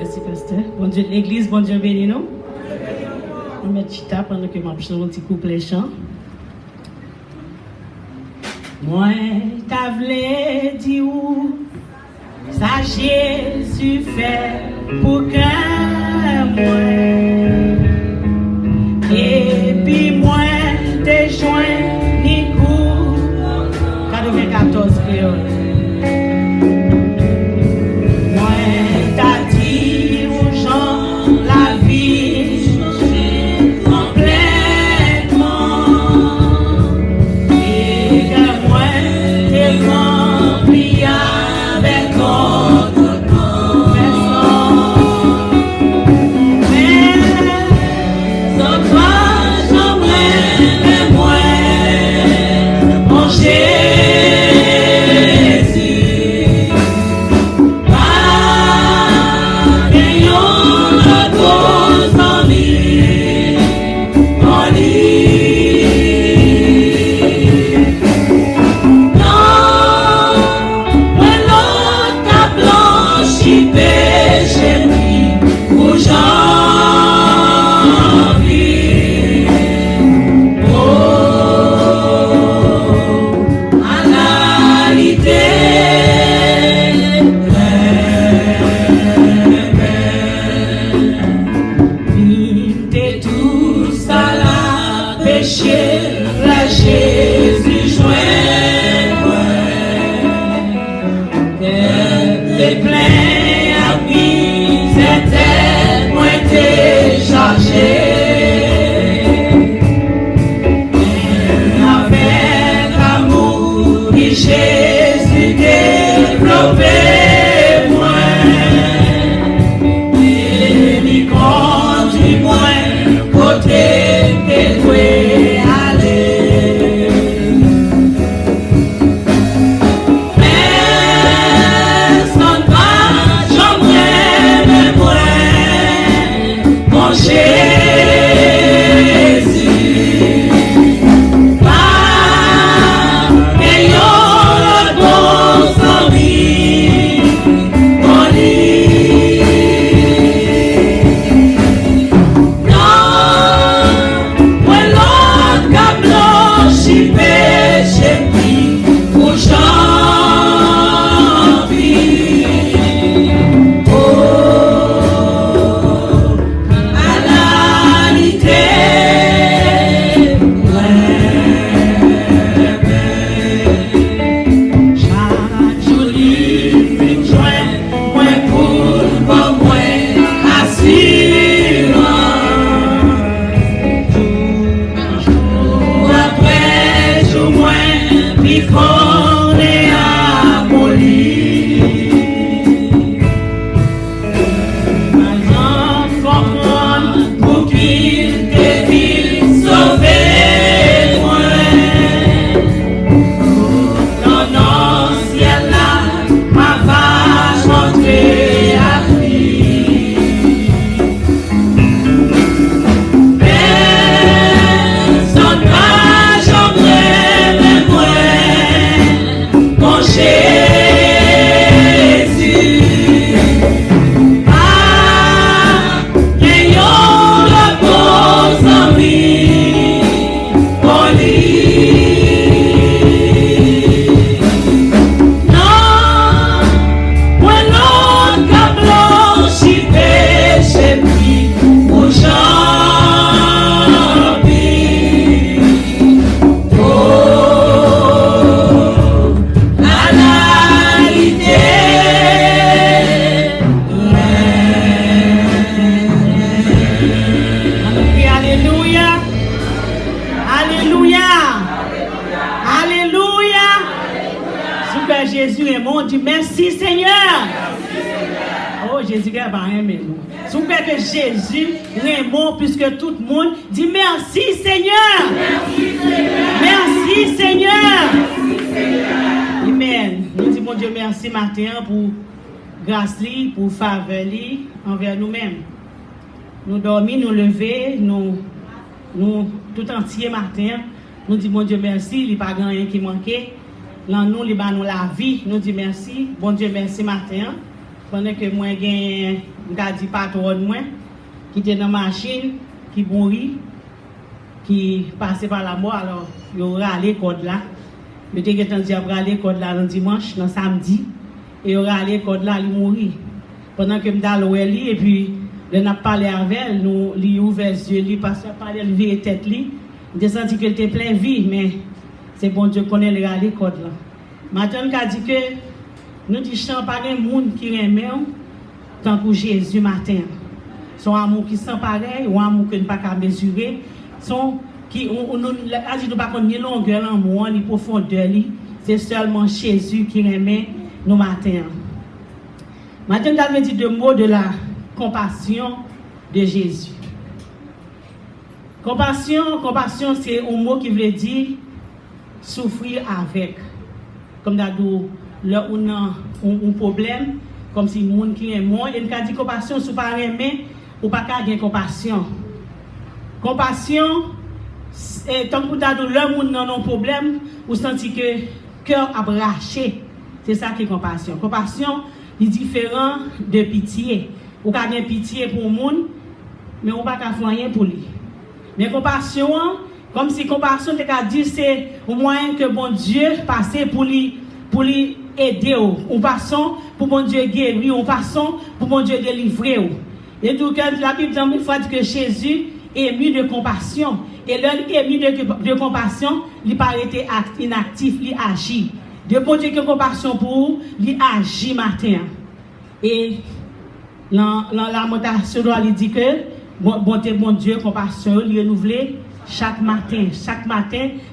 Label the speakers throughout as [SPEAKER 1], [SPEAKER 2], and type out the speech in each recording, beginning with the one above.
[SPEAKER 1] Merci, pasteur. Bon Dieu de l'église, bon Dieu béni nous. On met chita pendant que je chante un petit couplet chant. Moi, t'as voulu dire où ça Jésus fait pour que moi. Et puis moi, t'es joint, ni coup. 94 créoles. Jésus, Raymond, puisque tout le monde dit merci Seigneur. Merci Seigneur. Amen. Nous disons mon Dieu merci matin pour grâce, pour faveur envers nous-mêmes. Nous dormons, nous lever, nous tout entier matin. Nous disons mon Dieu merci, il n'y a pas rien qui manquait. Là nous, il nous la vie. Nous disons merci. Bon Dieu merci matin. pendant que moi j'ai dit patron moi qui était dans la machine qui mourit qui passait par la mort alors il aura allé code là il était dit aller code là le dimanche le samedi et il aura allé code là il mourit pendant que m'dal et puis le n'a parlé avec elle nous lui ouvert les yeux lui parce que parler lever tête lui j'ai senti qu'elle était plein vie mais c'est bon Dieu connaît le aller code là maintenant qu'a dit que nous disons pas un monde qui aime tant que Jésus matin son amour qui sans pareil ou amour que ne pas mesurer son qui on a dit nous pas connaître ni longueur l'amour ni profondeur c'est seulement Jésus qui aime nous matin maintenant j'avais dit deux mots de la compassion de Jésus. Compassion c'est un mot qui veut dire souffrir avec comme d'abord là on a un problème comme si monde qui est mort et quand dit compassion sous pas aimer ou pas gagner compassion tant que d'abord le monde n'a un problème ou senti que cœur abraché c'est ça qui est compassion est différent de pitié ou pas gagner pitié pour monde mais on pas faire rien pour lui mais compassion comme si compassion te ka dit c'est au moyen que bon Dieu passer pour lui aider ou passons pour bon Dieu guérir ou passons pour bon Dieu délivrer et donc la Bible dit une fois que Jésus est ému de compassion et l'homme ému de compassion il pas été inactif il agit de bon Dieu qui compassion pour il agit matin et la lamentation il dit que bonté bon Dieu compassion il renouvelé chaque matin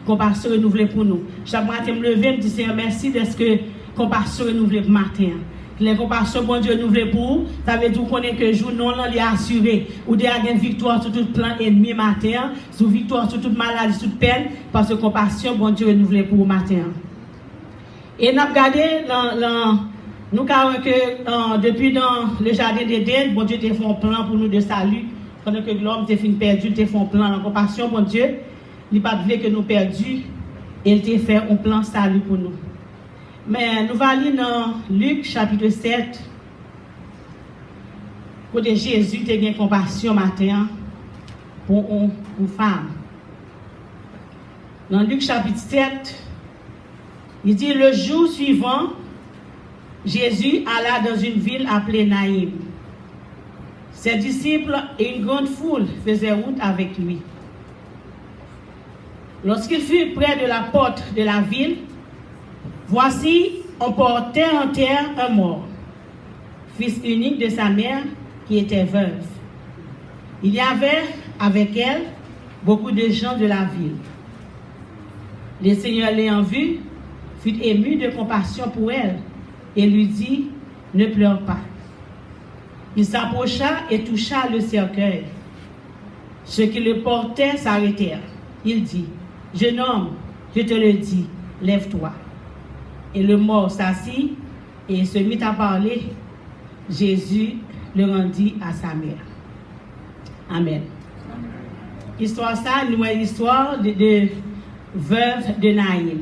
[SPEAKER 1] compassion renouvelée pour nous chaque matin me lever me dire Seigneur merci parce que compassion renouvelée pour matin les compassions bon Dieu renouvelées pour ça veut dire qu'on connaît que jour non là il est assuré ou de avoir une victoire sur tout plan ennemi matin sur victoire sur toute maladie toute peine parce que compassion bon Dieu renouvelée pour matin et n'a regardé nous avons que depuis dans le jardin d'Éden bon Dieu a fait un plan pour nous de salut pendant que l'homme était fini perdu, il a fait un plan en compassion, bon Dieu, il n'a pas voulu que nous perdus, et il a fait un plan salut pour nous. Mais nous allons lire dans Luc chapitre 7, côté Jésus a eu compassion matin pour une femme. Dans Luc chapitre 7, il dit le jour suivant, Jésus alla dans une ville appelée Naïm. Ses disciples et une grande foule faisaient route avec lui. Lorsqu'il fut près de la porte de la ville, voici, on portait en terre un mort, fils unique de sa mère qui était veuve. Il y avait avec elle beaucoup de gens de la ville. Le Seigneur l'ayant vue, fut ému de compassion pour elle et lui dit, ne pleure pas. Il s'approcha et toucha le cercueil. Ceux qui le portaient s'arrêtèrent. Il dit, jeune homme, je te le dis, lève-toi. Et le mort s'assit et se mit à parler. Jésus le rendit à sa mère. Amen. Histoire ça, nous avons l'histoire de veuve de Naïm.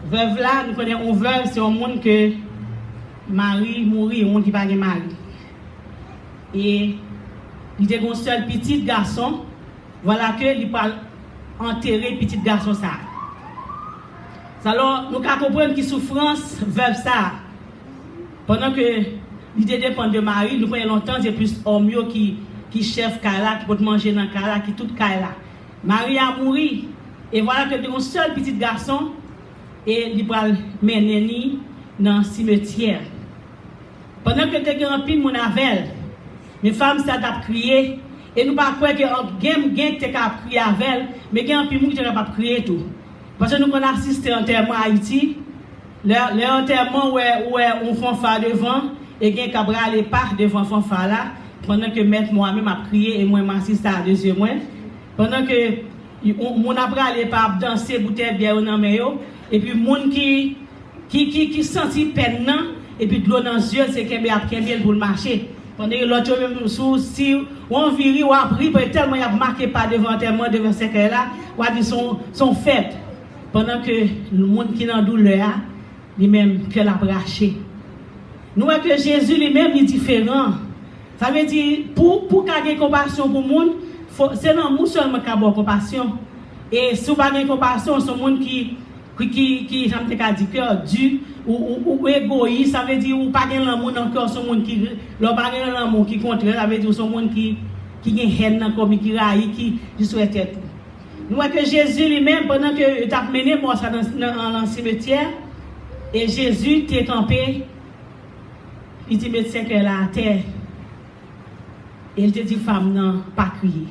[SPEAKER 1] Veuve là, nous connaissons une veuve, c'est un monde que Marie mourit, on qui pas de mari. Et il était un seul petit garçon, voilà que il parle enterrer petit garçon ça. Alors nous pouvons comprendre qui souffrance veuve ça. Pendant que l'idée dépend de Marie, nous connaissons longtemps c'est plus homme qui chef Kala, qui peut manger dans Kala, qui tout Kala. Marie a mouru et voilà que un seul petit garçon et il va mener dans le cimetière. Pendant que tu as un pile mon avel, mes femmes ça t'a crié et nous pas croire que game qui t'a crié avec mais il y a un pile qui t'a pas crié tout. Parce que nous avons assisté à l'enterrement à Haïti, l'enterrement où on fanfare devant et il y a un cabral et pas devant fanfare là pendant que maître moi-même a crié et moi m'assiste à deux yeux moi pendant que mon abral et pas danser bouteille bière dans mes et puis monde qui senti peine et puis de l'eau dans les yeux c'est qu'elle pour le marcher pendant que l'autre même sous si on viri ou appris tellement il a marqué pas devant tellement devant ce qu'elle là ou a dit son fait pendant que le monde qui dans douleur lui même qu'elle a braché Nous voyons que Jésus lui-même est différent. Ça veut dire, pour qu'il y ait compassion pour le monde, c'est l'amour seulement qui a compassion. Et si vous n'avez pas de compassion, c'est un monde qui j'aime dire, cœur dur ou égoïste, ça veut dire, ou pas de l'amour dans le cœur, c'est un monde qui n'a pas de l'amour qui contraire, ça veut dire, c'est un monde qui a haine dans le corps, qui raille, qui souhaite tout. Nous voyons que Jésus lui-même, pendant que tu as mené moi dans le cimetière, et Jésus t'est campé, il dit, médecin qu'elle est à terre. Et il te dit, femme, non, pas crier.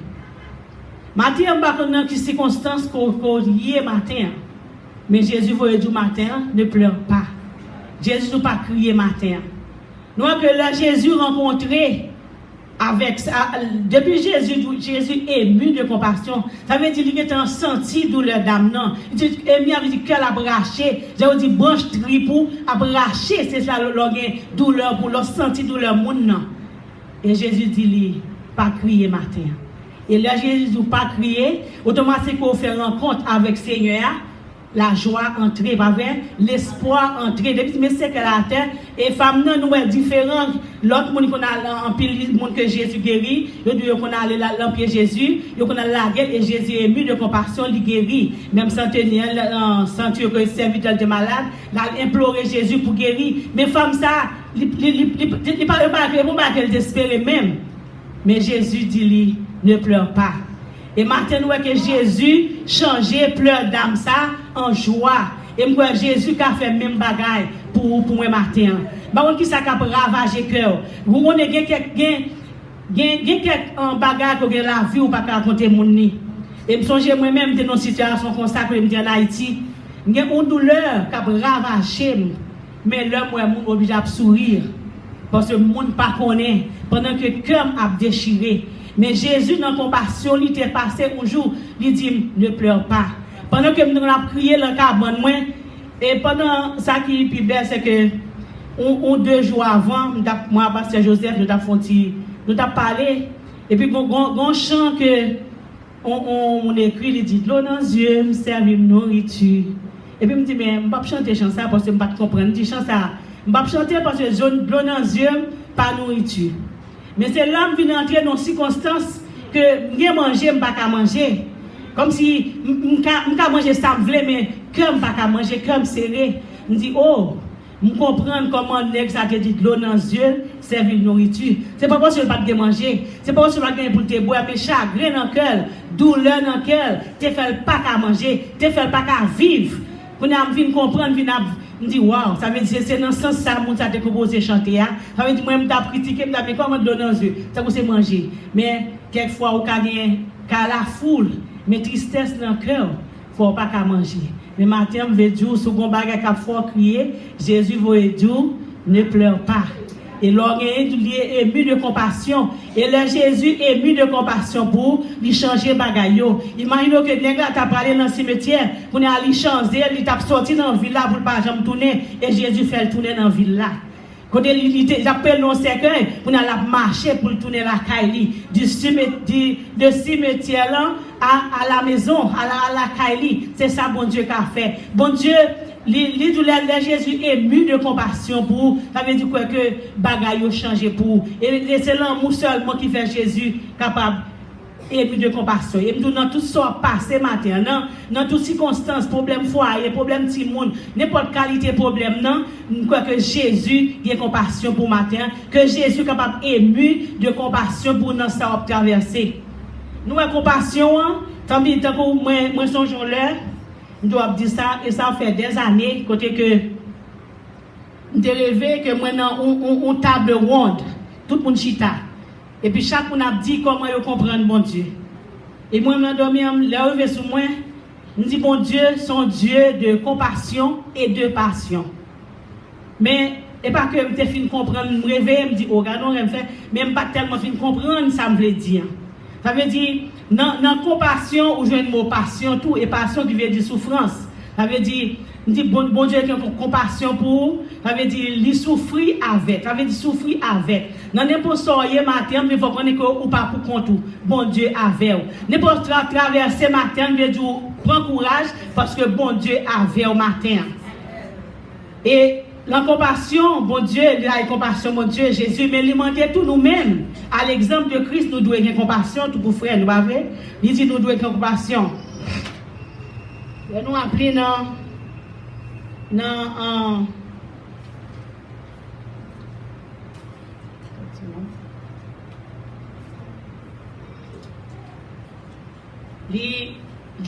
[SPEAKER 1] Matin, je ne sais pas dans quelles circonstances qu'on y est matin. Mais Jésus veut dire matin, ne pleure pas. Jésus ne pas crier matin. Nous voyons que là, Jésus rencontré avec ça. Depuis Jésus ému de compassion. Ça veut dire qu'il était senti douleur d'âme. Non. Il dit, ému avait dit qu'elle a braché. J'ai dit, branche tripou, a braché. C'est ça, le douleur pour le senti douleur moun non. Et Jésus dit, pas crier matin. Et là, Jésus dit, pas crier. Automatiquement, on fait rencontre avec le Seigneur. La joie entrer, l'espoir entrer. Depuis que c'est qu'elle a terre, et femmes nous est différent. L'autre monde qu'on a en pile monde que Jésus guérit, il dit qu'on a allé l'empire Jésus, il qu'on a la guerre et Jésus est ému de compassion, il guérit. Même centenaire, sentir que le serviteur était malade, il a imploré Jésus pour guérir. Mais femme ça, il parle pas qu'elle désespère même. Mais Jésus dit ne pleure pas. Et maintenant, nous voyons que Jésus changeait pleurs d'âme ça en joie. Et moi, Jésus qui a fait même bagaille pour moi matin. Par contre, qui ça qui a ravagé le cœur. Vous voyez quelques bagaille que la vie ou pas raconter mon nid. Et je songe moi-même dans une situation comme ça que je me dis en Haïti. Il y a une douleur qui a ravagé. Mais là, moi, je suis obligé de sourire. Parce que le monde ne connaît pas. Pendant que le cœur a déchiré. Mais Jésus, dans la compassion, il était passé un jour, il dit, ne pleure pas. Pendant que nous avons crié le cabane, et pendant ça qui est plus belle, c'est que, 2 jours avant, moi, Pasteur Joseph, nous avons parlé, et puis, un chant que, on écrit, il dit, l'eau dans les yeux, me servir nourriture. Et puis, je me dis, mais je ne vais pas chanter chant ça parce que je ne vais pas comprendre. Je dis, chant ça. Je ne vais pas chanter parce que l'eau dans les yeux, pas nourriture. Mais c'est l'homme qui vient entrer dans une circonstance que je ne manger, je ne peux pas manger. Comme si je ne peux pas manger ça, mais que je ne peux pas manger, que je serré. Je dis, oh, je comprends comment ça te dit de l'eau dans les yeux, servir de nourriture. Ce n'est pas parce que je ne peux pas manger, ce n'est pas parce que je ne peux pas pour te boire, mais chagrin dans le cœur, douleur dans le cœur, tu ne fais pas qu'à manger, tu ne fais pas qu'à vivre. Pour nous comprendre, je dis, waouh, ça veut dire que c'est dans ce sens ça que ça te composé chanter. Ça veut dire que moi, je critiqué, je dis, comment donner aux yeux? Ça c'est manger. Mais quelquefois, on a la foule, mais tristesse dans le cœur, il ne faut pas qu'à manger. Mais matin, je veux dire, si on a fort crier, Jésus veut dire, ne pleure pas. Et l'on est ému de compassion. Et là, Jésus est ému de compassion pour lui changer bagayo. Imaginez que les gars t'a parlé dans le cimetière, pour aller changer, il t'a sorti dans la ville là pour ne pas jamais tourner. Et Jésus fait le tourner dans la ville là. Quand il appelle nos cercueils, pour aller marcher pour tourner la caille. Du cimetière là à la maison, à la caille. C'est ça, bon Dieu, qu'a fait. Bon Dieu, Jésus est ému de compassion pour, ça veut dire quoi que bagaille changé pour. Et c'est l'amour seulement qui fait Jésus capable ému de compassion. Et dans tout ça passé matin, dans toutes circonstances, problème foyer, problème petit monde, n'importe qualité problème, non, quoi que Jésus ait compassion pour matin, que Jésus est capable ému de compassion pour nous ça traverser. Nous avons compassion, tant que moi songeons l'heure. Je dois dire ça, et ça fait des années, côté que je rêvé que moi, on table ronde, tout le monde chita. Et puis chaque monde a dit comment je comprends mon Dieu. Et moi, je dormi, je rêvé sur moi, je dis, bon Dieu, son Dieu de compassion et de passion. Mais, et pas que je fin comprendre, je rêve, je me dis, oh, regardons, je fais, mais je ne pas tellement fin comprendre, ça me veut dire. Ça veut dire, dans compassion, ou je mot passion, tout, et passion qui veut dire souffrance. Ça veut dire, bon Dieu qui a compassion pour, ça veut dire, il souffrir avec. Ça veut dire souffrir avec. Dans n'importe quel matin, il faut qu'on ait ou pas pour compte. Bon Dieu avec. N'importe traverser matin, il veut dire, prends courage, parce que bon Dieu avec au matin. Et la compassion, bon Dieu, la compassion, mon Dieu, Jésus, mais il demandait tout nous-mêmes. À l'exemple de Christ, nous devons avoir compassion, tout pour frère, nous pas vrai? Il dit nous devons avoir compassion. Nous appelons dans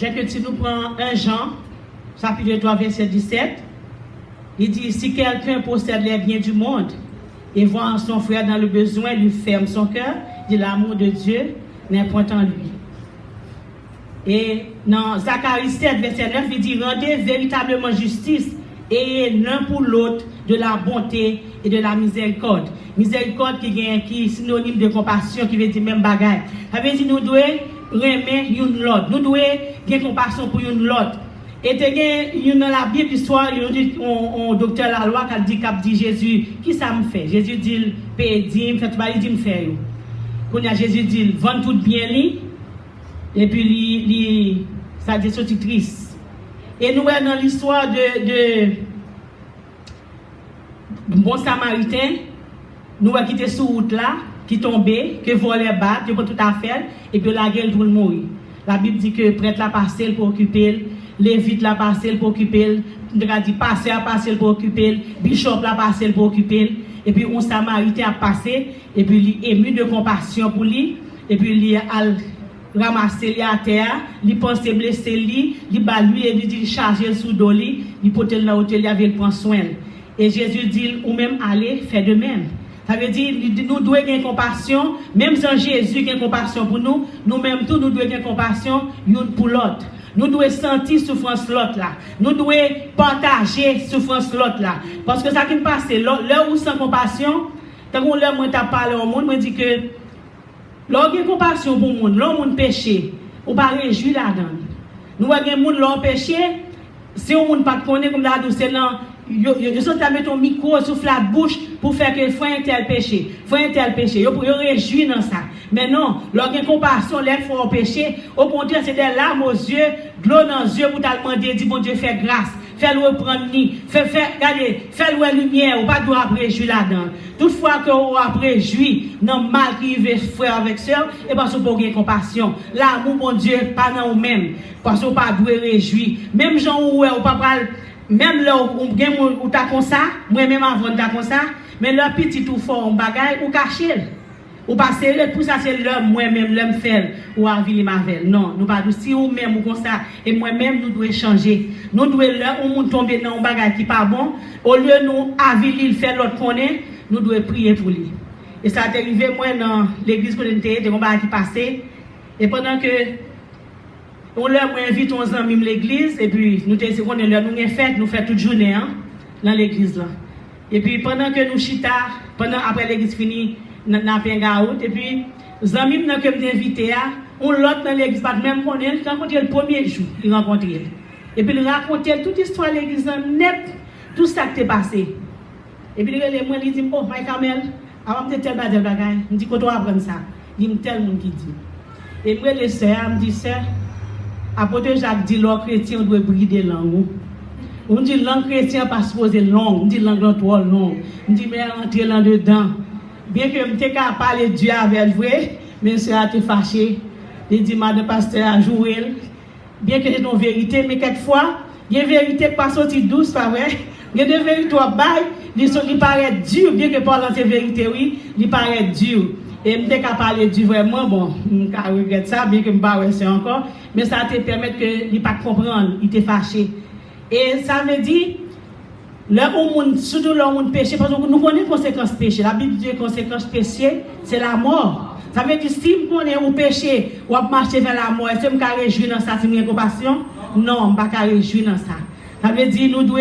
[SPEAKER 1] dès que tu nous prends 1 Jean, chapitre 3, verset 17, il dit, si quelqu'un possède les biens du monde et voit son frère dans le besoin, lui ferme son cœur, dit l'amour de Dieu n'est point en lui. Et dans Zacharie 7, verset 9, il dit, rendez véritablement justice et l'un pour l'autre de la bonté et de la miséricorde. Miséricorde qui est synonyme de compassion, qui veut dire même bagaille. Ça veut dire nous devons remettre une l'autre. Nous devons avoir compassion pour une l'autre. Et dans la Bible, l'histoire, un docteur la loi qui dit Jésus, qui ça me fait? Jésus dit, paye dîme, fait tout il dit me faire. Quand Jésus dit, vend tout bien lui, et puis ça dit sorti triste. Et nous sommes dans l'histoire de bon samaritain, nous avons quitté sur route là, qui tombait, que volait battre, qui pas tout à faire, et puis la gueule pour le mourir. La Bible dit que prêtre la parcelle pour occuper, lévite la parcelle pour occuper, dit pasteur parcelle pour occuper, bishop la parcelle pour occuper, et puis un samaritain a passé, et puis il est ému de compassion pour lui, et puis il a ramasser lui à terre, il pense blesser lui, il bat lui et lui dit charger sous dos lui, il porte là hôtel, il avait prendre soin. Et Jésus dit ou même aller faire de même. Ça veut dire nous devons avoir compassion, même sans Jésus a compassion pour nous, nous-mêmes tous nous devons avoir compassion l'un pour l'autre. Nous devons sentir souffrance l'autre là. Nous devons partager souffrance l'autre là. Parce que ça qui me passe, là où sans compassion, quand on l'a moi t'a parlé au monde, moi dit que lorsqu'il y a compassion pour le monde, l'homme péché, on ne peut pas réjouir là-dedans. Nous avons des gens qui ont péché, si on ne peut pas connaître comme la douceur, ils sont à mettre un micro sur la bouche pour faire que frère un tel péché. Frère un tel péché. Ils peuvent réjouir dans ça. Mais non, lorsqu'il y a compassion, les fois au péché, au contraire, c'est des larmes aux yeux, de l'eau dans les yeux pour te demander, dis bon Dieu, fais grâce. Fais-le reprendre ni, fais-le lumière, ou pas de après jouir là-dedans. Toutefois que on après jouir, non mal qui veut frère avec sœur, et parce qu'on peut avoir compassion. L'amour, mon Dieu, pas dans nous-mêmes, parce qu'on pas doit réjouir. Même gens où on pas même là où on t'a comme ça, moi-même avant t'a comme ça, mais leur petit tout fort, on bagaille, ou caché. Ou pas sérieux, tout ça c'est l'homme, moi-même, l'homme fait, ou à ville mavel. Non, nous pas si ou même ou comme ça, et moi-même, nous devons changer. Nous devons là, on tomber dans un bagage qui pas bon, au lieu de nous avili, faire l'autre connaît, nous devons prier pour lui. Et ça est arrivé, moi, dans l'église que j'étais, de un bagage qui passait, et pendant que, on leur invite 11 ans même l'église, et puis nous te qu'on est là, nous avons fait, nous faisons toute journée, hein, dans l'église là. Et puis pendant que nous chita, après l'église finie, dans Pengaout, et puis, les amis que je invité, on l'autre dans l'église, pas même qu'on est, rencontré le premier jour, il rencontré. Et puis, il racontait toute l'histoire de l'église, net, tout ça qui est passé. Et puis, il dit, oh, Mike Kamel, avant de tel bagage, il me dit, quand on apprend ça, il me dit, tel monde qui dit. Et moi, les sœurs, me dit, sœur, apôtre Jacques dit, l'or chrétien doit brider langue. On dit, langue chrétien pas supposé longue, on dit, langue trop longue. On dit, mais entrer là dedans. Bien que je ne pas parler de Dieu avec vrai, mais c'est à te fâcher. Il dit, madame pasteur a joué. Bien que c'est une vérité, mais quelquefois, il y a une vérité qui pas sortie douce, pas vrai? Il y a des vérités qui paraît dur, bien que parlant de vérité, oui, il paraît dur. Et je ne pas parler de Dieu vraiment, bon, je regrette ça, bien que je ne pas c'est encore, mais ça te permet que il ne pas comprendre, il te fâché. Et ça me dit, là où surtout là où on péché, parce que nous connaissons les conséquences péché. La Bible dit que les conséquences péché, c'est la mort. Ça veut dire si on est au péché, ou à marcher vers la mort, est-ce que je me réjouir dans ça si je compassion? Non, je ne peux pas réjouir dans ça. Ça veut dire nous devons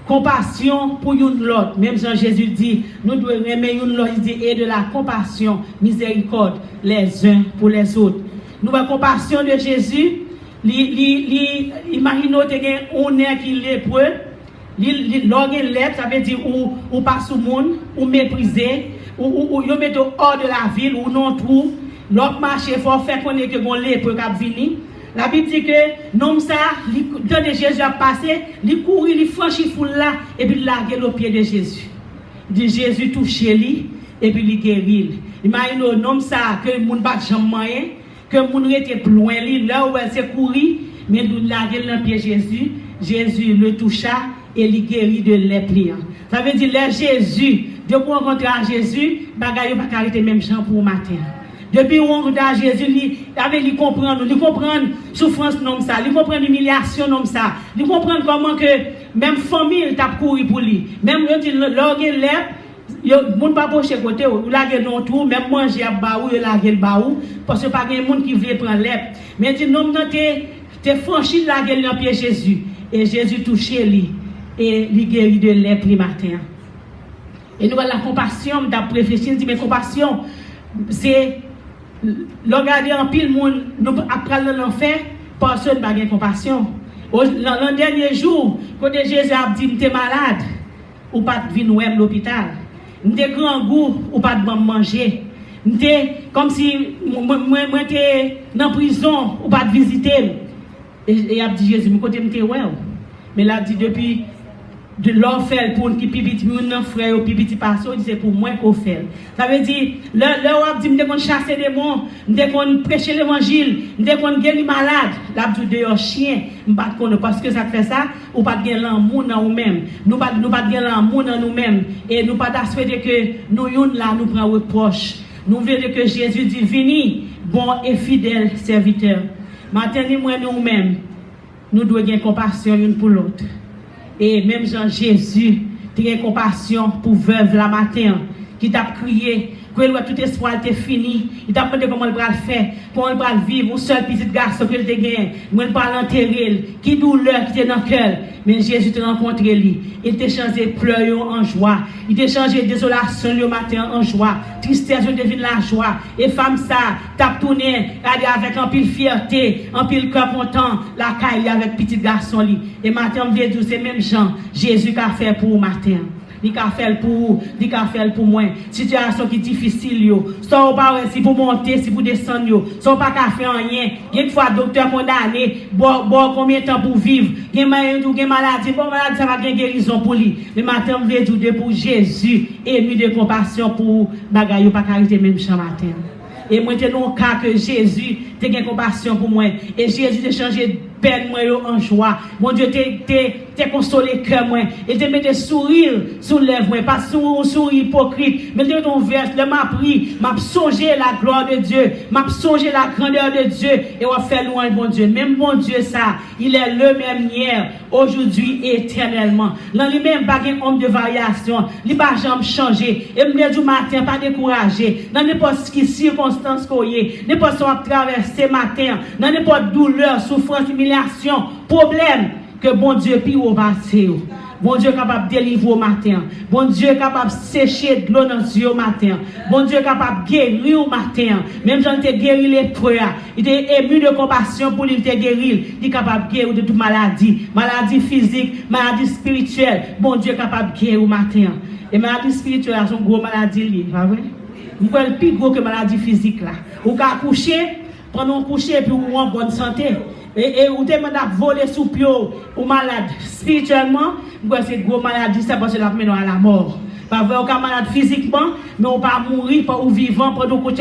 [SPEAKER 1] compassion pour une l'autre. Même Jean Jésus dit, nous devons aimer une l'autre, il dit, et de la compassion, miséricorde, les uns pour les autres. Nous avons compassion de Jésus. Imaginons que on est qui lépreux. L'orgue lettre, ça veut dire ou pas sous le monde, ou méprisé, ou met hors de la ville, ou non tout. L'autre marché, il faut faire connaître que bon lépreux qui venir. La Bible dit que l'homme ça, quand Jésus a passé, il courit, il franchit foule là, et puis il largue au pied de Jésus. Dit Jésus touche lui, et puis il guérit. Imaginez l'homme ça, que le monde pas jamais moyen, que le monde était plus loin, là où elle s'est courir, mais il largue dans le pied de Jésus. Jésus le toucha et il guérit de lèpre. Ça veut dire que Jésus, depuis qu'on rencontre Jésus, bagaille pas arrêter même champ pour matin. Depuis qu'on rencontre Jésus, il comprend souffrance non ça, il comprend l'humiliation non ça, il comprend comment que même famille t'a couru pour lui, même le dit l'orgue lèpre, yo moun pas pocher côté ou la non tout, même manger à baou, yo la gueule baou parce que pas gen monde qui veut prendre lèpre. Mais dit non t'es franchi la gueule dans pied Jésus. Et Jésus touché lui et il guérit de lèpre le matin. Et nous avons la compassion, d'après réfléchir, dit mais compassion, c'est regarder en pile monde, nous après l'enfer, personne n'a pas de compassion. L'an dernier jour, quand Jésus a dit t'es malade, ou pas de venir à l'hôpital, t'es grand goût, ou pas de manger. Comme si moi j'étais dans prison, ou pas de visiter. Et il a dit Jésus, je suis ouais. Mais il a dit depuis de l'enfer pour qui pipiti mon frère ou pipiti passo, il dit c'est pour moi qu'on fait. Ça veut dire là où dit qu'on chasser des démons, qu'on prêcher l'évangile, qu'on guérir malade, là dit de chien, pas parce que ça fait ça ou pas gagner l'amour dans nous-mêmes. Nous pas gagner l'amour dans nous-mêmes et nous pas souhaiter que nous là nous prend reproche. Nous voulons que Jésus dit vini bon et fidèle serviteur. Maintenant, nous-mêmes, nous devons avoir compassion l'une pour l'autre. Et même Jean Jésus, tu as compassion pour veuve la matin, qui t'a crié, que tout espoir était fini. Il t'a demandé comment il va le faire, comment il va vivre, un seul petit garçon que il a gagné, moi il va l'enterrer, qui douleur qui était dans le cœur. Mais Jésus t'a rencontré lui. Il t'a changé pleurs en joie. Il t'a changé désolation le matin en joie. Tristesse devine la joie. Et femme ça, t'a tourné avec un pile fierté, un pile cœur content, la caille avec petit garçon lui. Et matin, on veut dire c'est même Jean, Jésus qu'a fait pour vous matin. Il a fait pour moi. Situation qui est difficile yo. Soit pas si pour monter, si pour descendre yo. Soit pas qu'à faire rien. Une fois docteur condamné, bon combien de temps pour vivre. Gen maladie, bon maladie ça va gen guérison pour lui. Mais matin on veut dire pour Jésus ému de compassion pour bagaille pas carité même chaque matin. Et moi j'étais dans le cas que Jésus t'a gen compassion pour moi et Jésus t'a changé peine moi en joie. Mon Dieu t'es consolé cœur moi et te mettre sourire sur lèvres moi pas sourire hypocrite mais de ton verse le m'a pris m'a songé la gloire de Dieu m'a songé la grandeur de Dieu et on va faire louange bon Dieu même bon Dieu ça il est le même hier aujourd'hui et éternellement dans lui même pas un homme de variation il pas jamais changer et me du matin pas décourager dans n'importe quelle circonstance qu'on y n'importe quoi traverser matin dans n'importe douleur souffrance humiliation problème que bon Dieu puis au passé. Bon Dieu capable de délivrer au matin. Bon Dieu capable de sécher de l'eau dans les yeux au matin. Bon Dieu capable de guérir au matin. Même si il guéri les frères, il est ému de compassion pour lui te guérir. Il est capable de guérir de toute maladie. Maladie physique, maladie spirituelle. Bon Dieu capable de guérir au matin. Et maladie spirituelle, c'est une grosse maladie. Pas vrai? Vous pouvez le plus gros que maladie physique là. Vous pouvez accoucher, prendre un coucher puis vous en bonne santé. Et vous demandez à voler sous pied ou malade spirituellement, c'est gros maladie, c'est parce que la mène à la mort. Pas vrai, on est malade physiquement, mais on pas mourir, pas ou vivant, pendant que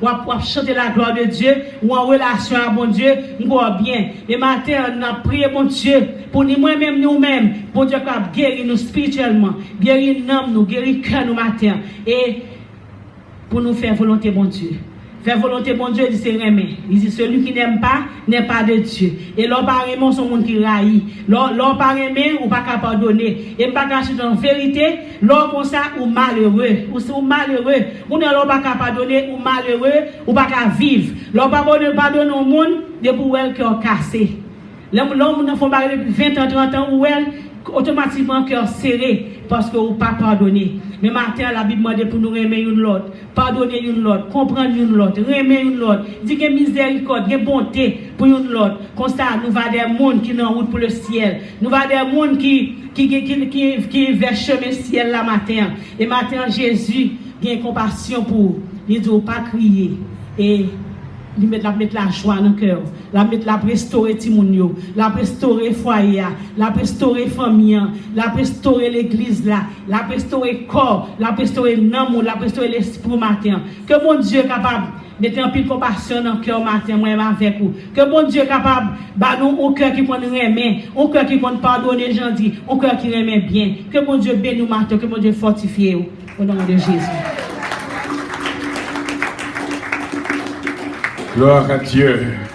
[SPEAKER 1] on chanter la gloire de Dieu, ou en relation avec bon Dieu, on va bien. Et matin, on a prié bon Dieu, pour nous-mêmes, nous-mêmes, bon Dieu qui guérir nous spirituellement, guérir nous, guérir cœur nous matin, et pour nous faire volonté bon Dieu. Faire volonté bon Dieu, il dit c'est aimer. Il dit celui qui n'aime pas n'est pas de Dieu. Et l'on pas aimer, son monde qui raille. L'on pas aimer, ou pas qu'à pardonner. Et pas cacher dans la vérité, l'on comme ça, ou malheureux. Ou malheureux. Ou n'en pas qu'à pardonner, ou malheureux, ou pas qu'à vivre. L'on pas pardonner au monde, de pour elle qui ont cassé. L'homme n'a fait pas 20 ans, 30 ans, ou elle, automatiquement cœur serré parce que vous pas pardonné. Mais matin la Bible demande pour nous aimer une l'autre, pardonner une l'autre, comprendre une l'autre, aimer une l'autre, dire que miséricorde, que bonté pour une l'autre. Comme ça nous va des monde qui en route pour le ciel. Nous va des monde qui vers chemin ciel la matin. Et matin Jésus a compassion pour nous, il dit pas crier et mettre la joie dans le cœur, la restaurer Timounio, la restaurer foyer, la restaurer famille, la restaurer l'église là, la restaurer corps, la restaurer l'amour, la restaurer l'esprit matin. Que mon Dieu est capable mettez un peu de compassion dans le cœur matin, moi avec vous. Que bon Dieu est capable, bah nous, un cœur qui peut nous aimer, un cœur qui peut nous pardonner, gentil, un cœur qui aime bien. Que bon Dieu bénisse nous matin, que bon Dieu fortifie vous. Au nom de Jésus.
[SPEAKER 2] Gloire à Dieu.